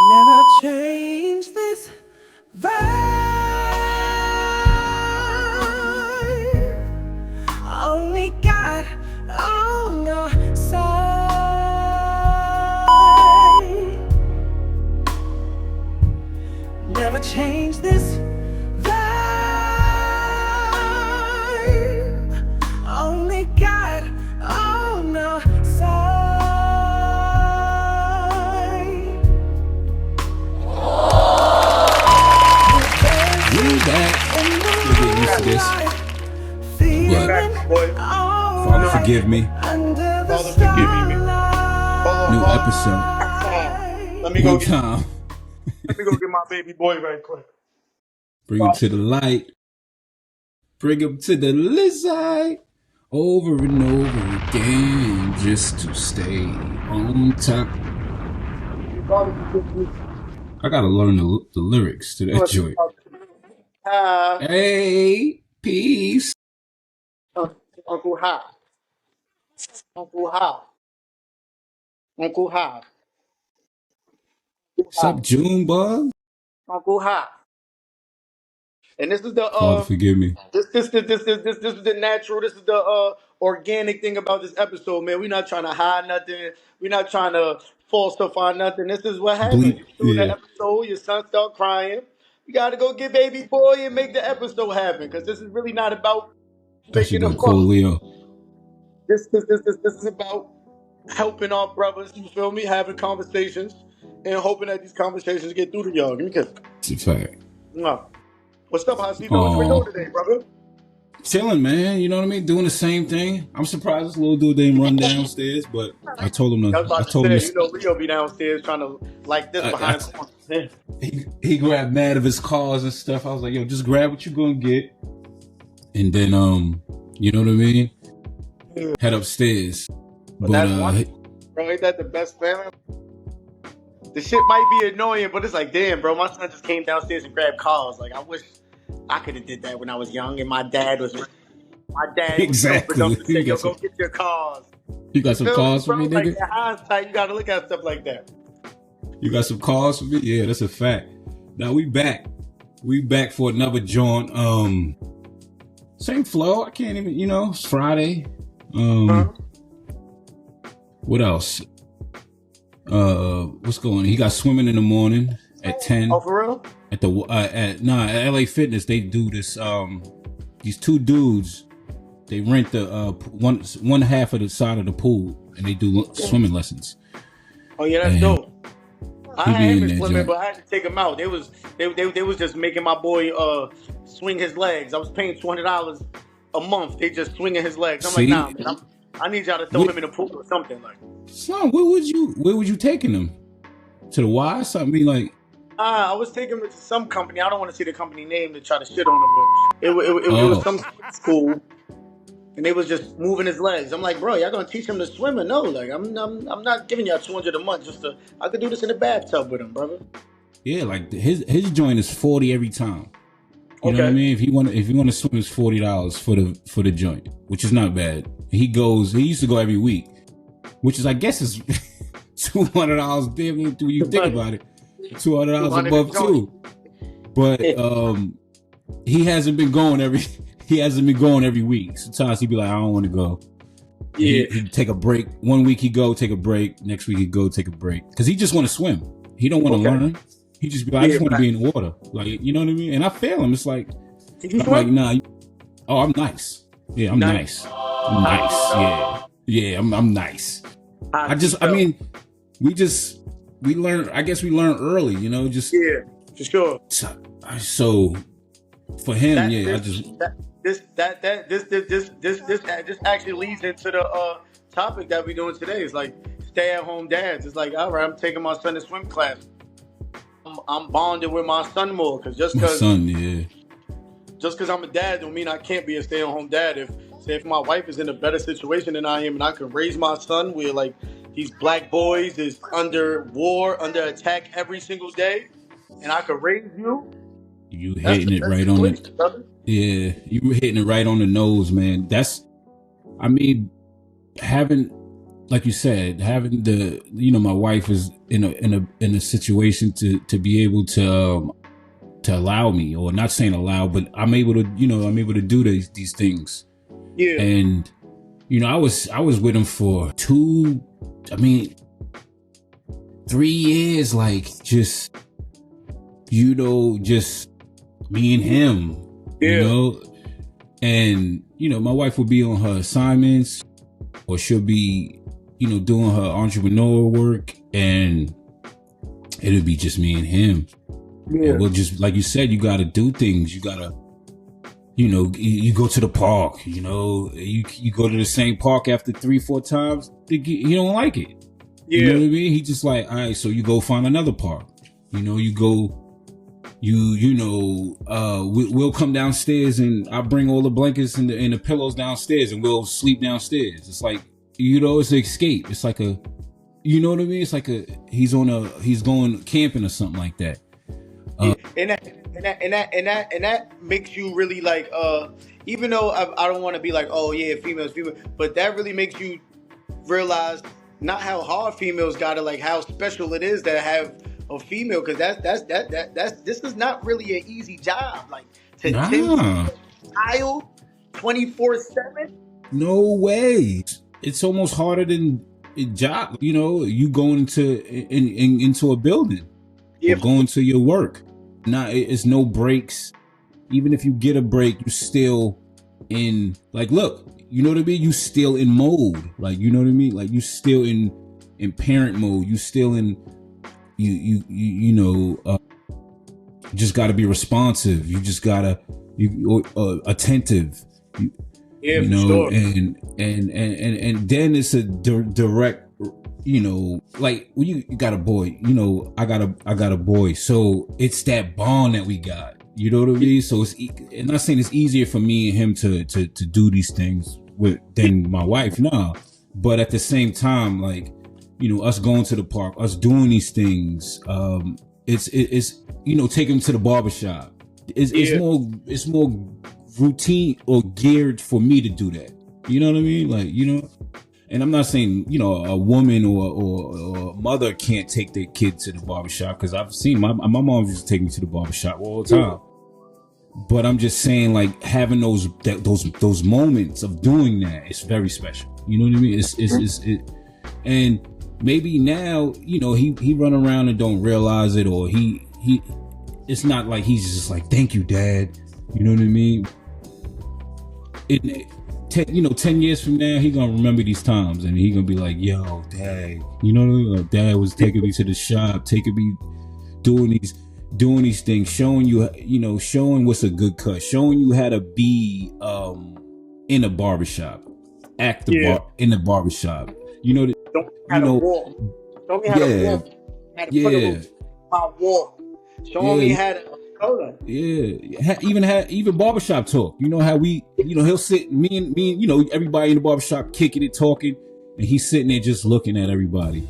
Never change this vibe. Only God on your side. Never change this vibe. Only God on your side. We back. We'll get used to this. Back, boy. Father, forgive me. Father, forgive me. New episode. Let me go One get. time. Let me go get my baby boy right quick. Bring him to the light. Bring him to the light. Over and over again, just to stay on top. I gotta learn the lyrics to that joint. Hey, peace. Uncle Ha. Uncle Ha. Uncle Ha. What's up, Junebug? Uncle Ha. And this is the Father, forgive me. this is the natural, this is the organic thing about this episode, man. We're not trying to hide nothing. We're not trying to falsify nothing. This is what happened. Bleep. You threw the Yeah, episode, your son started crying. You gotta go get baby boy and make the episode happen. Because this is really not about that should making a go cool, fuss. Leo. This is about helping our brothers, you feel me, having conversations and hoping that these conversations get through to y'all. Give me a kiss. It's a fact. Mwah. What's up, How's you doing? What you been doing today, brother? Chilling, man. You know what I mean? Doing the same thing. I'm surprised this little dude didn't run downstairs, but I told him I was to. about I to told him say, you know, Leo be downstairs trying to like this behind the corner. he grabbed mad of his cars and stuff. I was like, yo, just grab what you're gonna get, and then you know what I mean? Head upstairs. But that's one, bro, ain't that the best feeling? The shit might be annoying, but it's like, damn, bro, my son just came downstairs and grabbed cars. Like, I wish I could have did that when I was young, and my dad was Exactly. enough to say, yo, go get your cars. You got some Feel cars for bro? me, Like, nigga? in hindsight, you gotta look at stuff like that. You got some cars for me? Yeah, that's a fact. Now we back. We back for another joint. Same flow. I can't even, you know, it's Friday. What else? What's going on? He got swimming in the morning at 10. Oh, for real? At the at LA Fitness, they do this. These two dudes, they rent the one half of the side of the pool, and they do swimming lessons. Oh yeah, that's And dope. I he had be him in in there, swimming, Jack. but I had to take him out. They was just making my boy swing his legs. I was paying $200 a month. They just swinging his legs. I'm See? like, nah, man, I need y'all to throw him in the pool or something. Like, Son, where was you taking them? To the Y? Something like. I was taking him to some company. I don't want to see the company name to try to shit on him, but it was some school, and they was just moving his legs. I'm like, bro, y'all gonna teach him to swim or no? Like, I'm not giving y'all $200 a month just to. I could do this in the bathtub with him, brother. Yeah, like his joint is 40 every time. You know what I mean? If you want to swim, it's $40 for the joint, which is not bad. He used to go every week, which is, I guess, is $200 damn near when you think about it. $200 a month too. But he hasn't been going every week. Sometimes he'd be like, I don't want to go. Yeah. He'd take a break. One week he'd go, take a break. Next week he'd go, take a break. Because he just want to swim. He don't want to learn. He just be like, I just want to be in the water. Like, you know what I mean? And I feel him. It's like, I'm like, nah. Oh, I'm nice. Yeah, I'm nice. I'm nice. Yeah. Yeah, I'm nice. I mean, we learn. I guess we learn early, you know. Just yeah, for sure. So for him, This actually leads into the topic that we're doing today. It's like stay-at-home dads. It's like, all right, I'm taking my son to swim class. I'm bonding with my son more because just because I'm a dad don't mean I can't be a stay-at-home dad. If my wife is in a better situation than I am, and I can raise my son where like these black boys is under war, under attack every single day, and I can raise you. You hitting it right on it. Yeah, you hitting it right on the nose, man. I mean, having like you said, having my wife is in a situation to be able to allow me, or not saying allow, but I'm able to do these things. Yeah. And I was with him for 3 years, like just me and him. Yeah. And my wife would be on her assignments, or she'll be doing her entrepreneur work, and it'll be just me and him. Yeah. And we'll just, like you said, you got to do things. You got to, you go to the park, you go to the same park after 3-4 times, he don't like it. Yeah. You know what I mean? He just like, all right, so you go find another park. You go, we'll come downstairs and I'll bring all the blankets and the pillows downstairs, and we'll sleep downstairs. It's like, it's an escape. It's like a, you know what I mean? It's like he's going camping or something like that. And that makes you really like, even though I don't want to be like, oh yeah, female, but that really makes you realize not how hard females got it, like how special it is to have a female, because this is not really an easy job, like to tend to a child 24/7. No way. It's almost harder than a job. You going into a building, or going to your work. It's no breaks. Even if you get a break, you're still in, like, look, you know what I mean? You still in mode. Like, you know what I mean? Like, you still in parent mode. You still in, just got to be responsive. You just got to, attentive. Yeah, for sure. And then it's a direct, like when you got a boy, I got a boy, so it's that bond that we got. You know what I mean? So I'm not saying it's easier for me and him to do these things than my wife, nah. But at the same time, like, us going to the park, us doing these things, it's taking him to the barbershop. It's more routine or geared for me to do that. You know what I mean? Like, and I'm not saying, a woman or a mother can't take their kid to the barbershop, because I've seen my mom used to take me to the barbershop all the time. But I'm just saying, like, having those moments of doing that, it's very special. You know what I mean? And maybe now, he run around and don't realize it, or he it's not like he's just like, thank you, Dad. You know what I mean? 10 years from now, he gonna remember these times, and he gonna be like, yo, Dad, like, Dad was taking me to the shop, taking me doing these things, showing you, showing what's a good cut, showing you how to be in a barbershop, in the barbershop. Don't walk. Show me how to walk. My walk. Showing me how to color. Yeah. Even barbershop talk. You know how we, he'll sit, me and everybody in the barbershop kicking it, talking, and he's sitting there just looking at everybody.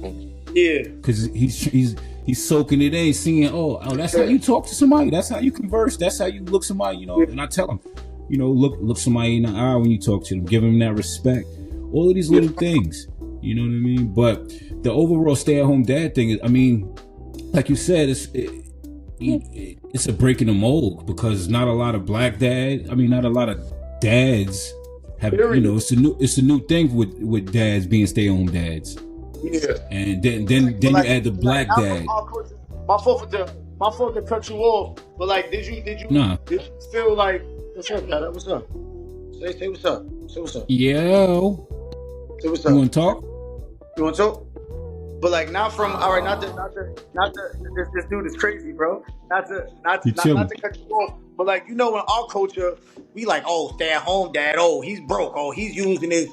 Yeah. Because he's soaking it in, seeing, oh, that's how you talk to somebody. That's how you converse. That's how you look somebody, And I tell him, look somebody in the eye when you talk to them. Give them that respect. All of these little things. You know what I mean? But the overall stay-at-home dad thing is, I mean, like you said, it's a break in the mold, because not a lot of not a lot of dads have, it's a new thing with dads being stay-at-home dads. Yeah. And then you add the black dad. My fault to cut you off, but like, did you feel like, what's up, Dad? What's up? Say what's up. Say what's up. Yo. Say what's up. You want to talk? But like, not from, all right, not to this dude is crazy, bro. Not to cut you off, but like, in our culture, we like, oh, stay at home dad. Oh, he's broke. Oh, he's using his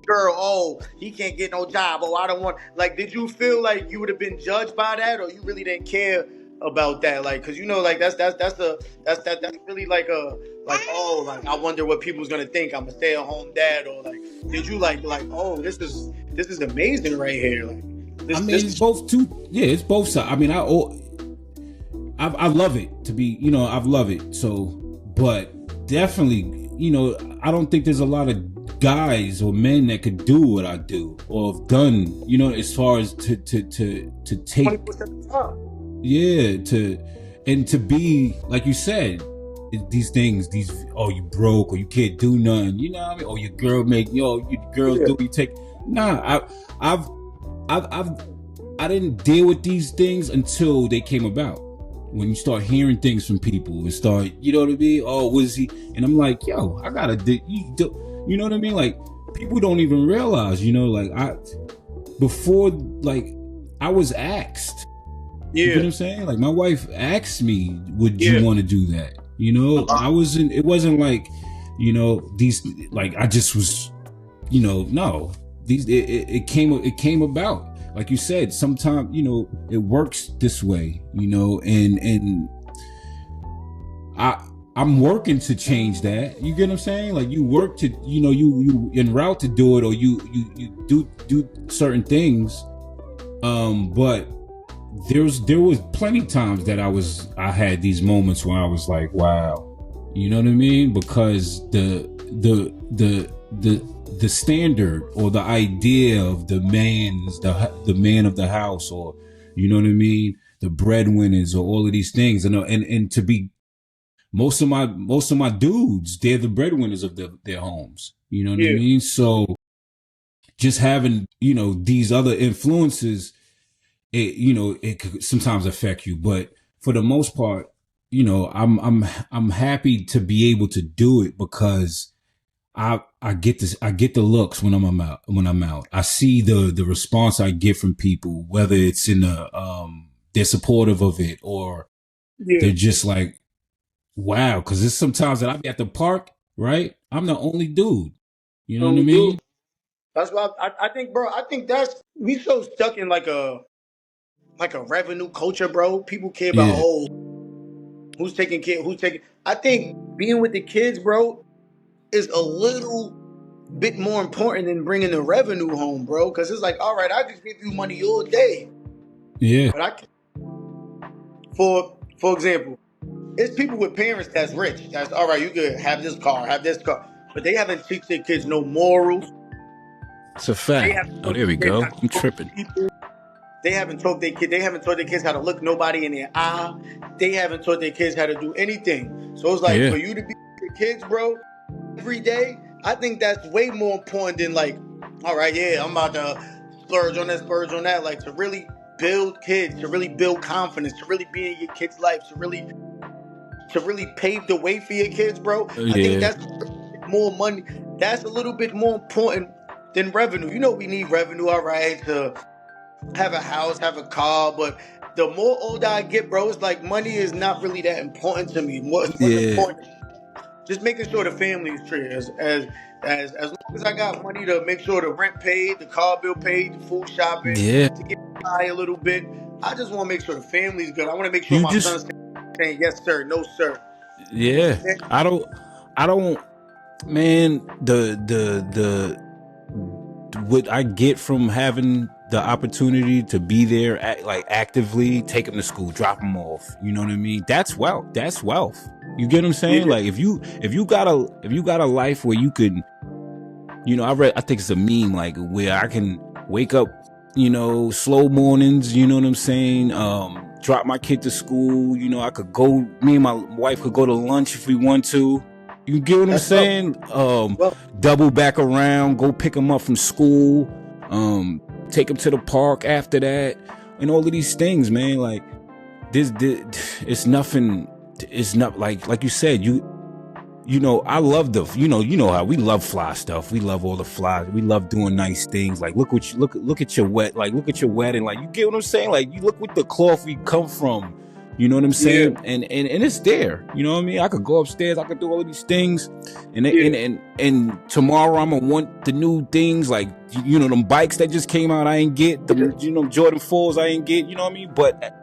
girl. Oh, he can't get no job. Oh, I don't want. Like, did you feel like you would have been judged by that, or you really didn't care about that? Like, because like that's really like I wonder what people's gonna think. I'm a stay at home dad, or like, did you like oh, this is amazing right here. Like, it's both too. Yeah, it's both sides. I mean, I love it to be. I love it. So, but definitely, I don't think there's a lot of guys or men that could do what I do or have done, you know, as far as to take 20% of the time. Yeah, to be like you said, these things, you broke or you can't do nothing, you know what I mean? Or your girl your girls do you take. Nah, I didn't deal with these things until they came about. When you start hearing things from people and start, you know what I mean? Oh, was he? And I'm like, yo, I gotta you know what I mean? Like, people don't even realize, you know, like before I was asked. Yeah. You know what I'm saying? Like, my wife asked me, would you want to do that? You know, it wasn't like, you know, these, like, I just was, you know, no, it came about. Like you said, sometimes, you know, it works this way, you know, and I'm working to change that. You get what I'm saying? Like, you work to, you know, you en route to do it, or you do certain things. But there was plenty times that I had these moments where I was like, wow, you know what I mean? Because the standard or the idea of the man of the house, or, you know what I mean, the breadwinners, or all of these things, and to be most of my dudes, they're the breadwinners of their homes. You know what I mean? So just having, you know, these other influences, it could sometimes affect you, but for the most part, you know, I'm happy to be able to do it, because I get the looks when I'm out. I see the response I get from people, whether it's in they're supportive of it, or they're just like, wow. Cause there's sometimes that I be at the park, right? I'm the only dude. You know what I mean? That's why I think, bro, we so stuck in like a revenue culture, bro. People care about, who's taking care, I think being with the kids, bro, is a little bit more important than bringing the revenue home, bro. Because it's like, all right, I just give you money all day. Yeah. But I can, for example, it's people with parents that's rich. That's all right. You could have this car, but they haven't teach their kids no morals. It's a fact. Oh, there we go. I'm tripping. They haven't taught their kids how to look nobody in their eye. They haven't taught their kids how to do anything. So it's like, for you to be with your kids, bro, every day, I think that's way more important than like, all right, I'm about to splurge on that. Like, to really build kids, to really build confidence, to really be in your kids' life, to really pave the way for your kids, bro. I think that's more money. That's a little bit more important than revenue. You know, we need revenue, all right, to have a house, have a car, but the more older I get, bro, it's like money is not really that important to me. What's important, just making sure the family is straight. As long as I got money to make sure the rent paid, the car bill paid, the food shopping, to get by a little bit, I just want to make sure the family's good. I want to make sure my son's saying yes sir, no sir. Yeah, I don't, man. The what I get from having the opportunity to be there, like actively take them to school, drop them off. You know what I mean? That's wealth. That's wealth. You get what I'm saying? Like, if you got a life where you could, you know, I think it's a meme, like, where I can wake up, you know, slow mornings. You know what I'm saying? Drop my kid to school. You know, me and my wife could go to lunch if we want to. You get what I'm saying? Double back around, go pick them up from school, take them to the park after that, and all of these things, man. Like, this it's nothing. It's not like you said. You know, I love you know how we love fly stuff. We love all the fly. We love doing nice things. Like, look at your wedding. Like, you get what I'm saying? Like, you look what the cloth we come from. You know what I'm saying? And it's there. You know what I mean? I could go upstairs. I could do all of these things. And tomorrow I'm going to want the new things. Like, you know, them bikes that just came out, I ain't get. You know, Jordan 4s, I ain't get. You know what I mean? But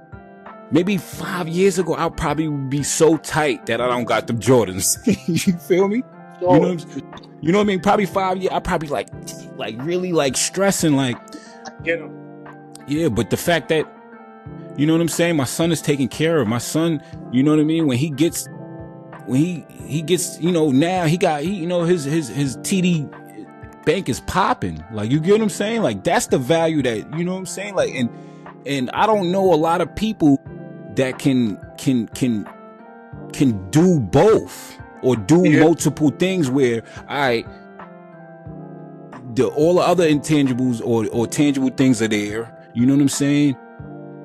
maybe 5 years ago, I'll probably be so tight that I don't got them Jordans. You feel me? You know what I mean? Probably 5 years. I probably like really like stressing. Like, get them. Yeah, but the fact that, you know what I'm saying, my son is taken care of. My son, you know what I mean? When he gets, you know, now he got, you know, his TD bank is popping. Like, you get what I'm saying? Like, that's the value that, you know what I'm saying? Like, and I don't know a lot of people that can do both or do multiple things where all the other intangibles or tangible things are there. You know what I'm saying?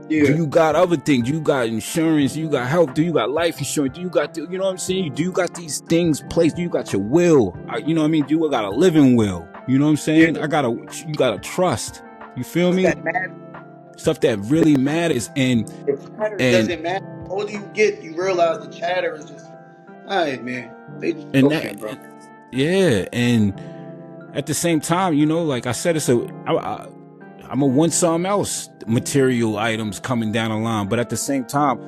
Yeah. Do you got other things? You got insurance, you got health, do you got life insurance? Do you got, you know what I'm saying? Do you got these things placed? Do you got your will? You know what I mean? Do you got a living will? You know what I'm saying? You got to trust. You feel me? Stuff that really matters. And doesn't matter. The older you get, you realize the chatter is just, all right, man. Bro. Yeah, and at the same time, you know, like I said, I'm a want something else material items coming down the line, but at the same time,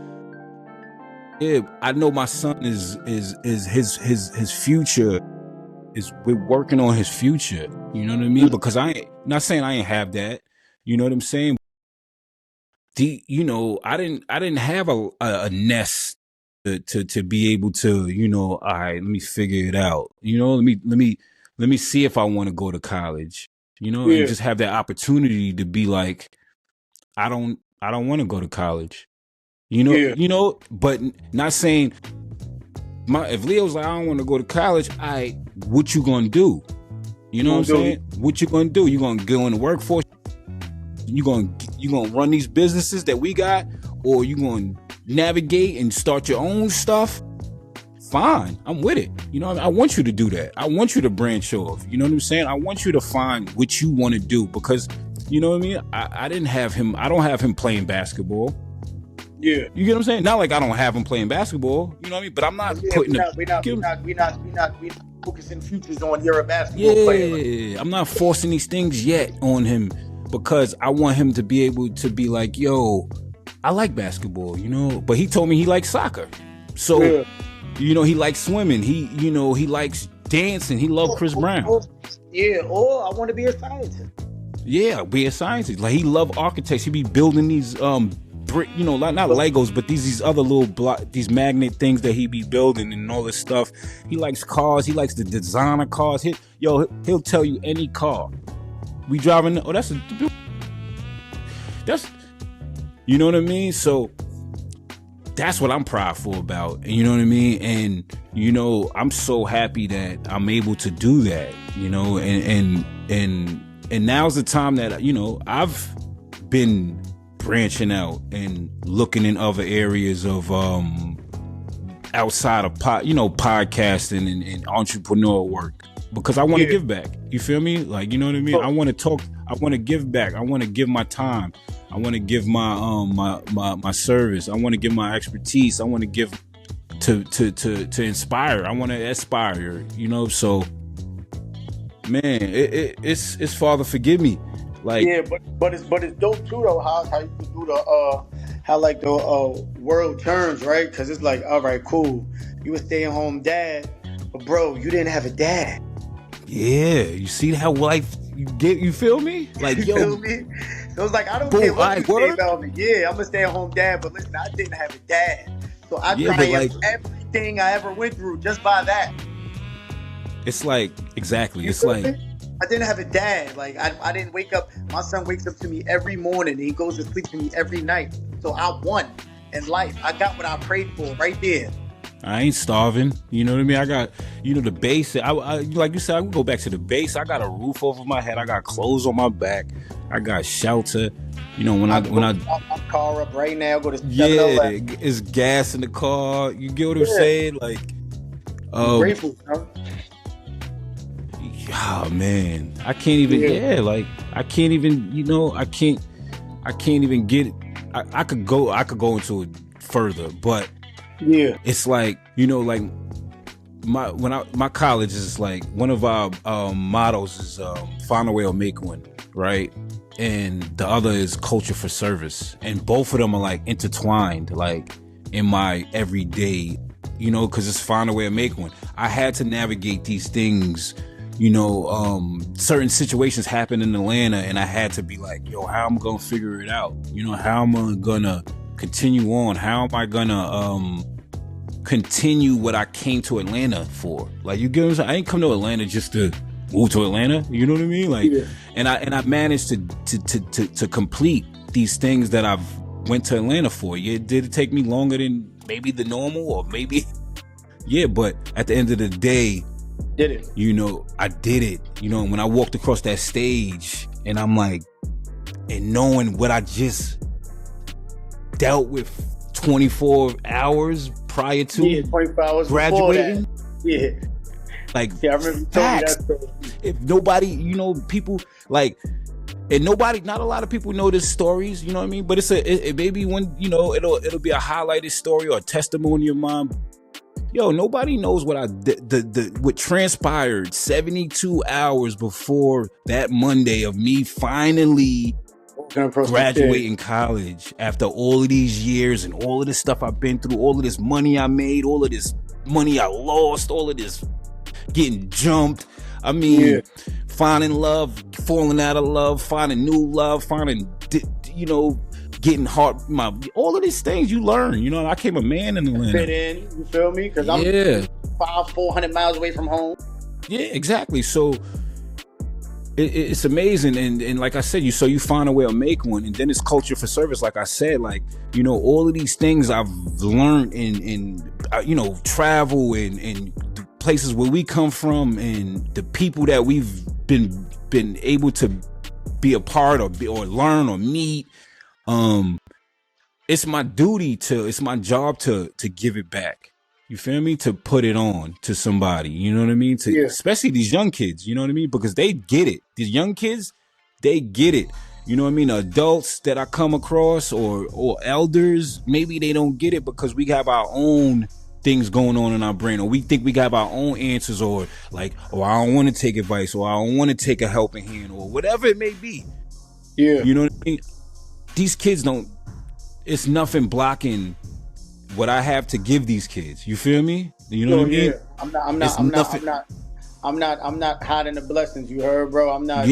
yeah, I know my son is his future is, we're working on his future. You know what I mean? Because I ain't not saying I ain't have that. You know what I'm saying? You know, I didn't have a nest to be able to, you know, all right, let me figure it out. You know, let me see if I want to go to college. You know, and just have that opportunity to be like, I don't want to go to college. You know, but not saying if Leo's like, I don't want to go to college, what you gonna do? You know what I'm saying? What you gonna do? You gonna go in the workforce? You gonna run these businesses that we got, or you gonna navigate and start your own stuff? Fine, I'm with it. You know, I want you to do that. I want you to branch off. You know what I'm saying? I want you to find what you want to do, because, you know what I mean? I don't have him playing basketball. Yeah. You get what I'm saying? Not like I don't have him playing basketball. You know what I mean? But I'm not putting we're not focusing futures on you're a basketball player. Yeah, I'm not forcing these things yet on him, because I want him to be able to be like, yo, I like basketball, you know? But he told me he likes soccer. So, you know, he likes swimming. He likes dancing. He loves Chris Brown. Or I want to be a scientist. Yeah, be a scientist. Like, he love architects. He be building these brick, you know, not Legos, but these other little these magnet things that he be building and all this stuff. He likes cars. He likes the designer cars. He'll tell you any car. We driving. Oh, that's you know what I mean? So that's what I'm prideful about. And you know what I mean? And, you know, I'm so happy that I'm able to do that, you know, and now's the time that, you know, I've been branching out and looking in other areas of, outside of podcasting and entrepreneur work, because I want to give back. You feel me? Like, you know what I mean? I want to talk. I want to give back. I want to give my time. I want to give my service. I want to give my expertise. I want to give to inspire. I want to aspire. You know, so man, it's Father forgive me. Like, yeah, but it's dope too though. How you can do the world turns, right? Because it's like, all right, cool. You a stay-at-home dad, but bro, you didn't have a dad. Yeah, you see how life you get. You feel me? Like, you feel me? So it's like, I don't care what you say about me. Yeah, I'm a stay-at-home dad, but listen, I didn't have a dad, so I triumphed everything I ever went through just by that. It's like, exactly. It's like, I didn't have a dad. Like, I didn't wake up. My son wakes up to me every morning, and he goes to sleep to me every night. So I won in life. I got what I prayed for right there. I ain't starving. You know what I mean? I got, you know, the base. I like you said, I can go back to the base. I got a roof over my head. I got clothes on my back. I got shelter. You know, when I my car up right now, go to 7-Eleven. Yeah, it's gas in the car. You get what I'm saying? Like, grateful, bro. Oh man, I can't even. Like, I can't even. You know, I can't even get it. I could go into it further, but yeah, it's like, you know, like my college is like, one of our mottos is find a way or make one, right? And the other is culture for service, and both of them are like intertwined, like in my everyday, you know, because it's find a way or make one. I had to navigate these things. You know, certain situations happen in Atlanta, and I had to be like, yo, how am I gonna figure it out? You know, how am I gonna continue on? How am I gonna continue what I came to Atlanta for? Like, you get what I'm saying? I ain't come to Atlanta just to move to Atlanta. You know what I mean? Like, Yeah. and I managed to complete these things that I've went to Atlanta for. Yeah, did it take me longer than maybe the normal, or maybe, yeah, but at the end of the day, Did it? you know, I did it. You know, when I walked across that stage, and I'm like, and knowing what I just dealt with 24 hours prior to 24 hours graduating. Yeah. Like, Yeah, I remember you told me that story. if nobody, you know, people like, and nobody, not a lot of people know this stories, you know what I mean? But it maybe when, you know, it'll be a highlighted story or a testimony of mine. Yo, nobody knows what what transpired 72 hours before that Monday of me finally graduating college after all of these years and all of this stuff I've been through, all of this money I made, all of this money I lost, all of this getting jumped. I mean, finding love, falling out of love, finding new love, finding, you know, getting hard. All of these things you learn. You know, I became a man in Atlanta. Fit in, you feel me? Because I'm 400 miles away from home. Yeah, exactly. So it's amazing, and like I said, you find a way to make one, and then it's culture for service. Like I said, like, you know, all of these things I've learned in you know, travel and the places where we come from and the people that we've been able to be a part of or learn or meet. It's my duty it's my job to give it back. You feel me? To put it on to somebody, you know what I mean? Especially these young kids, you know what I mean? Because they get it. These young kids, they get it. You know what I mean? Adults that I come across or elders, maybe they don't get it because we have our own things going on in our brain, or we think we got our own answers, or like, oh, I don't want to take advice, or I don't want to take a helping hand, or whatever it may be. Yeah. You know what I mean? These kids don't, it's nothing blocking what I have to give these kids. You feel me? You know what I mean? I'm not hiding the blessings. You heard, bro? I'm not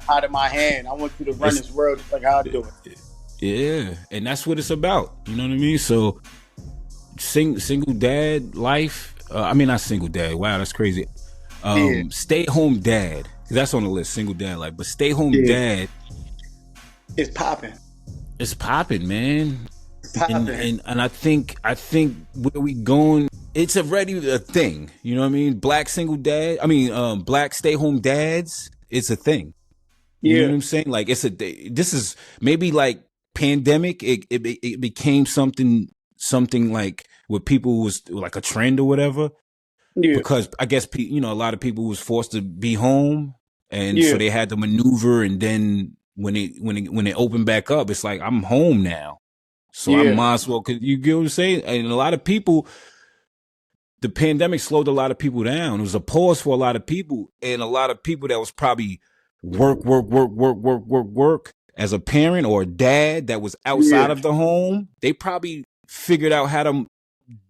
hiding my hand. I want you to run this world just like how I do it. Yeah, and that's what it's about. You know what I mean? So, single dad life. I mean, not single dad. Wow, that's crazy. Stay home dad. That's on the list. Single dad life, but stay home dad. It's popping. It's popping, man. And I think where we going, it's already a thing. You know what I mean? Black single dad. I mean, black stay home dads. It's a thing. You know what I'm saying? Like, this is maybe like pandemic. It became something like where people was like a trend or whatever. Yeah. Because I guess you know, a lot of people was forced to be home, and so they had to maneuver. And then when it opened back up, it's like, I'm home now. So I might as well, cause you get what I'm saying? And a lot of people, the pandemic slowed a lot of people down. It was a pause for a lot of people, and a lot of people that was probably work as a parent or a dad that was outside of the home. They probably figured out how to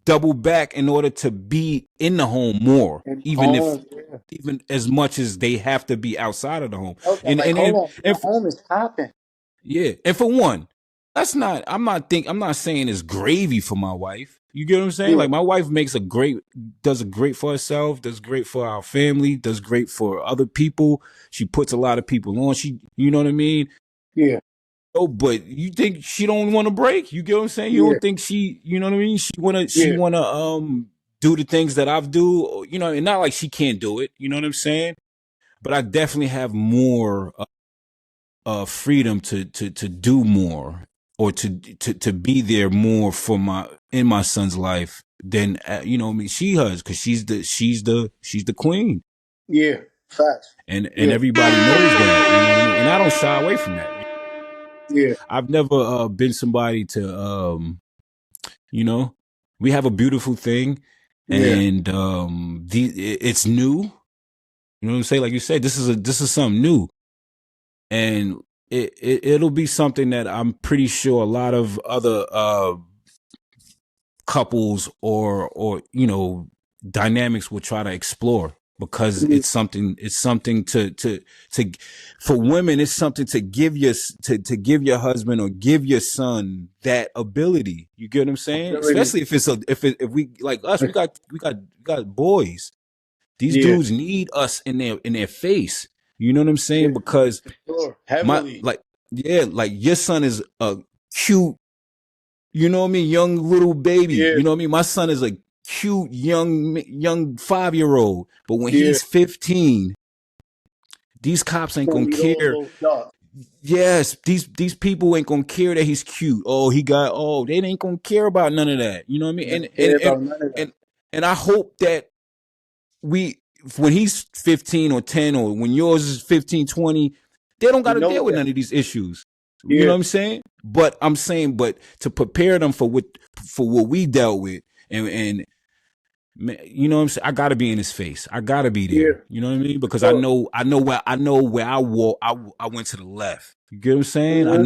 double back in order to be in the home more, even as much as they have to be outside of the home. Okay, and home is popping. Yeah, and for one, I'm not saying it's gravy for my wife. You get what I'm saying? Yeah. Like, my wife does great for herself, does great for our family, does great for other people. She puts a lot of people on. You know what I mean? Yeah. Oh, but you think she don't want to break? You get what I'm saying? You don't think you know what I mean? She wanna do the things that I've do, you know, and not like she can't do it. You know what I'm saying? But I definitely have more freedom to do more, or to be there more in my son's life than you know what I mean, she has, because she's the queen. Yeah, facts. And everybody knows that, you know what I mean? And I don't shy away from that. Yeah, I've never been somebody to you know, we have a beautiful thing, and it's new. You know what I'm saying? Like you said, this is something new, and it'll be something that I'm pretty sure a lot of other couples or you know, dynamics will try to explore, because it's something to for women, it's something to give your husband or give your son that ability. You get what I'm saying? Especially if we like us, we got boys. These dudes need us in their face. You know what I'm saying? Because heavily. like your son is a cute, you know what I mean, young little baby. You know what I mean? My son is a cute young 5-year-old. But when he's 15, these cops ain't gonna care. Yes, these people ain't gonna care that he's cute. They ain't gonna care about none of that. You know what I mean? And I hope that when he's 15 or 10, or when yours is 15, 20, they don't got to deal with none of these issues. You know what I'm saying? But to prepare them for what we dealt with, and you know what I'm saying, I gotta be in his face. I gotta be there. You know what I mean? Because I know where I walk. I went to the left. You get what I'm saying? I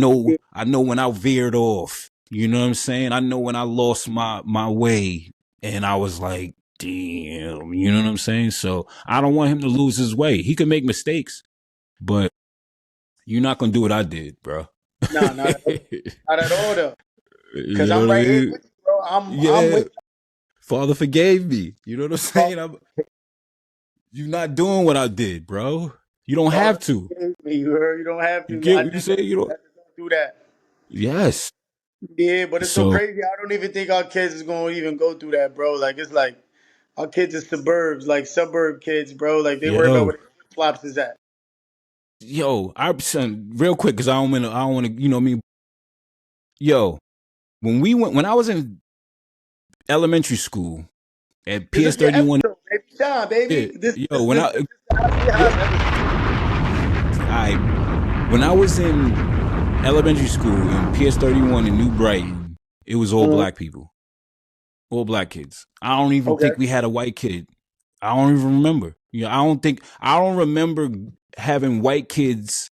know when I veered off. You know what I'm saying? I know when I lost my way, and I was like, damn. You know what I'm saying? So I don't want him to lose his way. He can make mistakes, but you're not gonna do what I did, bro. No, not at all, though. Because I'm right here with you, bro. I'm with you. Father forgave me. You know what I'm saying? You're not doing what I did, bro. You don't have to. You heard? You don't have to. You get what you say? You don't do that. Yes. Yeah, but it's so crazy. I don't even think our kids is gonna even go through that, bro. Like, it's like our kids are suburb kids, bro. Like, they worry about where the flops is at. Yo, son, real quick, because I don't want to, you know what I mean? Yo, when I was in elementary school at PS31. When I was in elementary school in PS31 in New Brighton, it was all black people, all black kids. I don't even think we had a white kid. I don't even remember. You know, I don't remember having white kids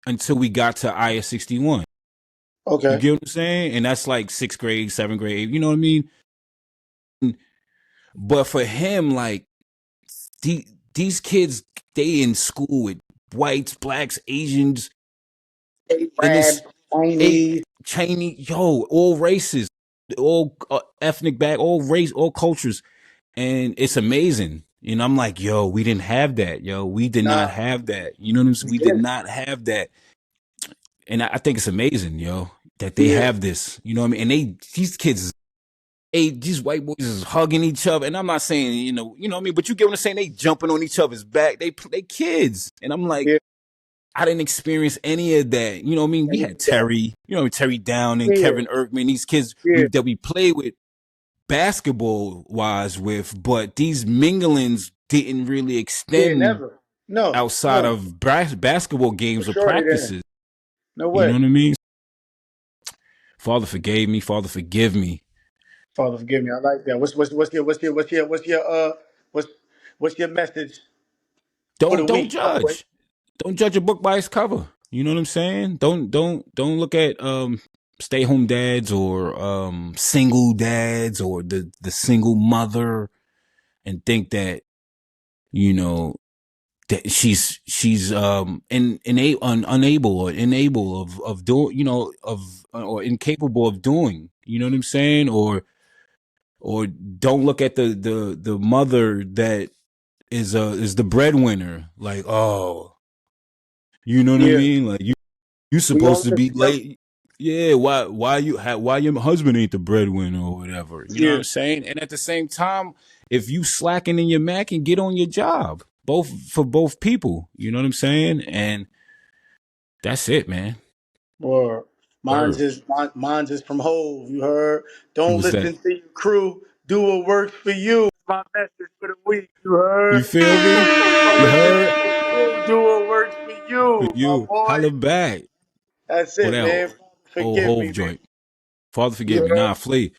until we got to IS-61. Okay. You get what I'm saying? And that's like 6th grade, 7th grade, you know what I mean? But for him, like, these kids, they in school with whites, blacks, Asians, Chinese, all races, all ethnic back, all race, all cultures. And it's amazing. And I'm like, yo, we didn't have that. Yo, we did not have that. You know what I'm saying? We did not have that. And I think it's amazing, yo, that they have this. You know what I mean? And these kids, these white boys is hugging each other. And I'm not saying, you know what I mean? But you get what I'm saying? They jumping on each other's back. They kids. And I'm like, I didn't experience any of that. You know what I mean? We had Terry, Terry Downing, Kevin Erkman, these kids that we play with basketball wise with, but these minglings didn't really extend outside of basketball games or practices. No way. You know what I mean? Father forgave me. Father forgive me. Father forgive me. I like that. What's your message? Don't judge. Don't judge a book by its cover. You know what I'm saying? Don't look at stay home dads or single dads or the single mother and think that, you know, that she's unable of doing, you know, or incapable of doing, you know what I'm saying? Or don't look at the mother that is the breadwinner, like, oh, you know what I mean? Like, you supposed to be late. Yeah, why your husband ain't the breadwinner or whatever. You know what I'm saying? And at the same time, if you slacking in your Mac, and get on your job. For both people. You know what I'm saying? And that's it, man. Or mine's is from Hove, you heard? Don't listen to your crew. Do what works for you. My message for the week, you heard? You feel me? You heard? Do what works for you. For you. Holla back. That's it, man. Forgive me, joint. Father forgive me. Nah, Flea.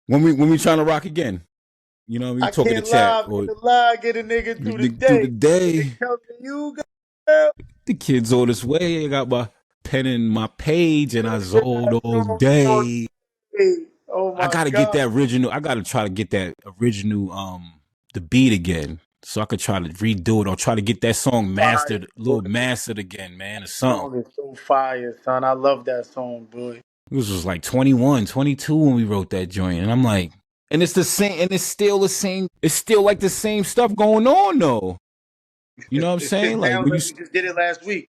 When we trying to rock again? You know, we talking to chat. Get a nigga through the day. The kids all this way. I got my pen in my page and I zoned all day. I gotta get that original. I gotta try to get that original the beat again, so I could try to redo it or try to get that song mastered, mastered again, man, or something. It's so fire, son. I love that song, boy. It was like 21, 22 when we wrote that joint, and I'm like, And it's the same, and it's still the same. It's still like the same stuff going on, though. You know what I'm saying? Like when we just did it last week.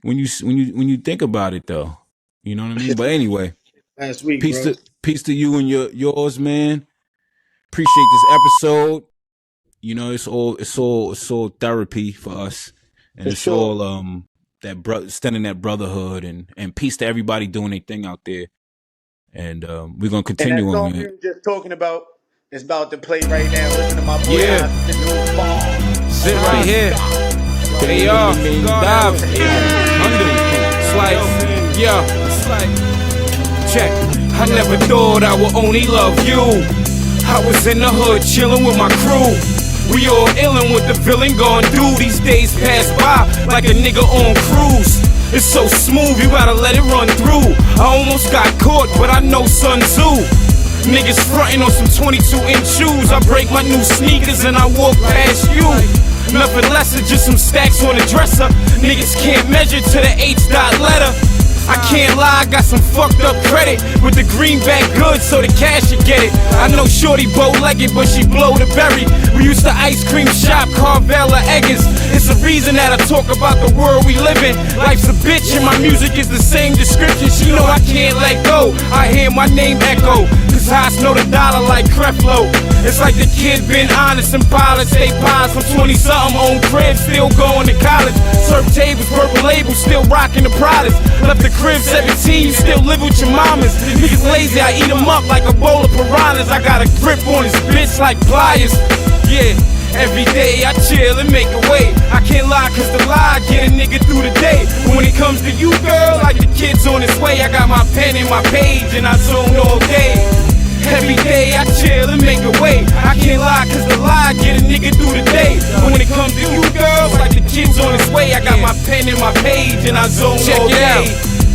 When you think about it, though, you know what I mean. But anyway, last week, peace to you and yours, man. Appreciate this episode. You know, it's all therapy for us, and it's all that extending that brotherhood and peace to everybody doing their thing out there. And we're gonna continue and that on song it. Just talking about it's about to play right now. Listen to my boy. Yeah. Sit right here. They are dive under. It's like, yeah. Check. I never thought I would only love you. I was in the hood chilling with my crew. We all illin' with the villain gone through. These days pass by like a nigga on cruise. It's so smooth, you gotta let it run through. I almost got caught, but I know Sun Tzu. Niggas frontin' on some 22-inch shoes. I break my new sneakers and I walk past you. Nothing less than just some stacks on the dresser. Niggas can't measure to the H-dot letter. I can't lie, I got some fucked up credit with the greenback goods, so the cash should get it. I know shorty bow-legged, but she blow the berry. We used to ice cream shop, Carvel or Eggers. It's the reason that I talk about the world we live in. Life's a bitch and my music is the same description. She know I can't let go, I hear my name echo. Cause Haas know the dollar like Creflo. It's like the kid been honest and pilots. They pies from 20-something, own crib, still going to college. Surf tables, purple label, still rocking the products. Left the crib 17, you still live with your mamas. Niggas lazy, I eat them up like a bowl of piranhas. I got a grip on his bitch like pliers. Yeah, every day I chill and make a way. I can't lie cause the lie get a nigga through the day. But when it comes to you, girl, like the kid's on his way. I got my pen and my page and I zone all day. Every day I chill and make a way. I can't lie cause the lie get a nigga through the day. But when it comes to you, girl, like the kid's on his way. I got my pen and my page and I zone all day.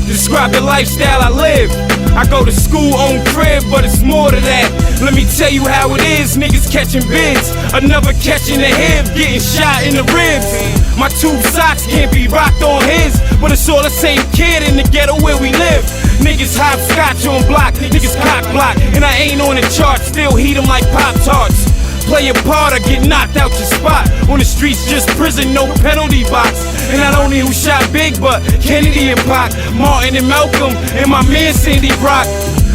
Describe the lifestyle I live. I go to school, own crib, but it's more to that. Let me tell you how it is, niggas catching bids. Another catching the hip, getting shot in the ribs. My tube socks can't be rocked on his, but it's all the same kid in the ghetto where we live. Niggas hopscotch on block, niggas cock block. And I ain't on the chart, still heat them like Pop-Tarts. Play a part or get knocked out your spot. On the streets, just prison, no penalty box. And not only who shot Big, but Kennedy and Pac, Martin and Malcolm, and my man Sandy Brock.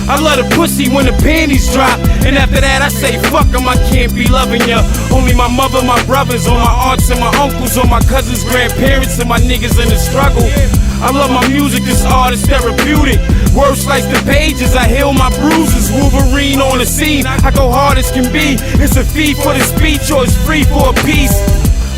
I love the pussy when the panties drop. And after that I say fuck them, I can't be loving ya. Only my mother, my brothers, or my aunts and my uncles, or my cousins, grandparents, and my niggas in the struggle. I love my music, this art is therapeutic. Words slice the pages, I heal my bruises. Wolverine on the scene, I go hard as can be. It's a fee for the speech or it's free for a piece.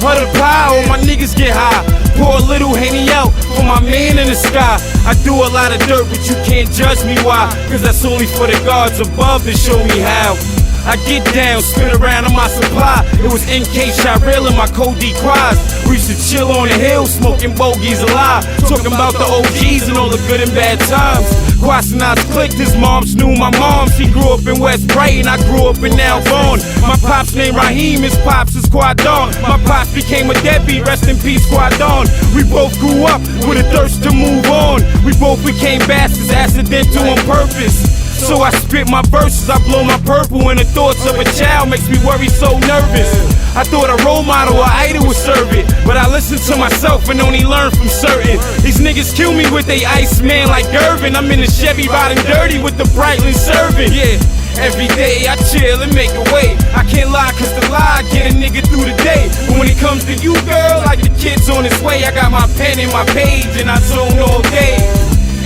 Of the pie, or my niggas get high. Pour a little Henny out for my man in the sky. I do a lot of dirt, but you can't judge me why. Cause that's only for the gods above to show me how. I get down, spin around on my supply. It was NK Shirel and my Cody Quads. We used to chill on the hill, smoking bogeys alive. Talking about the OGs and all the good and bad times. Quasina's clicked, his moms knew my mom. She grew up in West Brighton, I grew up in Alvon. My pops named Raheem, his pops is Quadon. My pops became a deadbeat, rest in peace Quadon. We both grew up with a thirst to move on. We both became bastards, accidental on purpose. So I spit my verses, I blow my purple, and the thoughts of a child makes me worry so nervous. I thought a role model or idol would serve it, but I listen to myself and only learn from certain. These niggas kill me with they ice man like Gervin. I'm in the Chevy riding dirty with the Brightland serving. Yeah, every day I chill and make a way. I can't lie cause the lie get a nigga through the day. But when it comes to you, girl, like the kid's on his way. I got my pen and my page and I zone all day.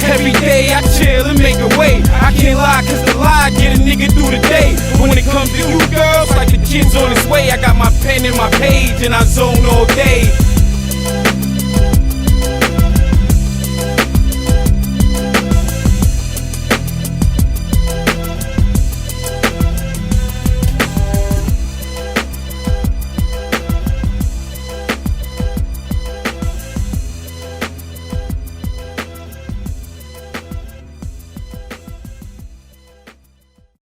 Every day I chill and make a way. I can't lie cause the lie get a nigga through the day. But when it comes to you, girls, like the kid's on his way. I got my pen and my page and I zone all day.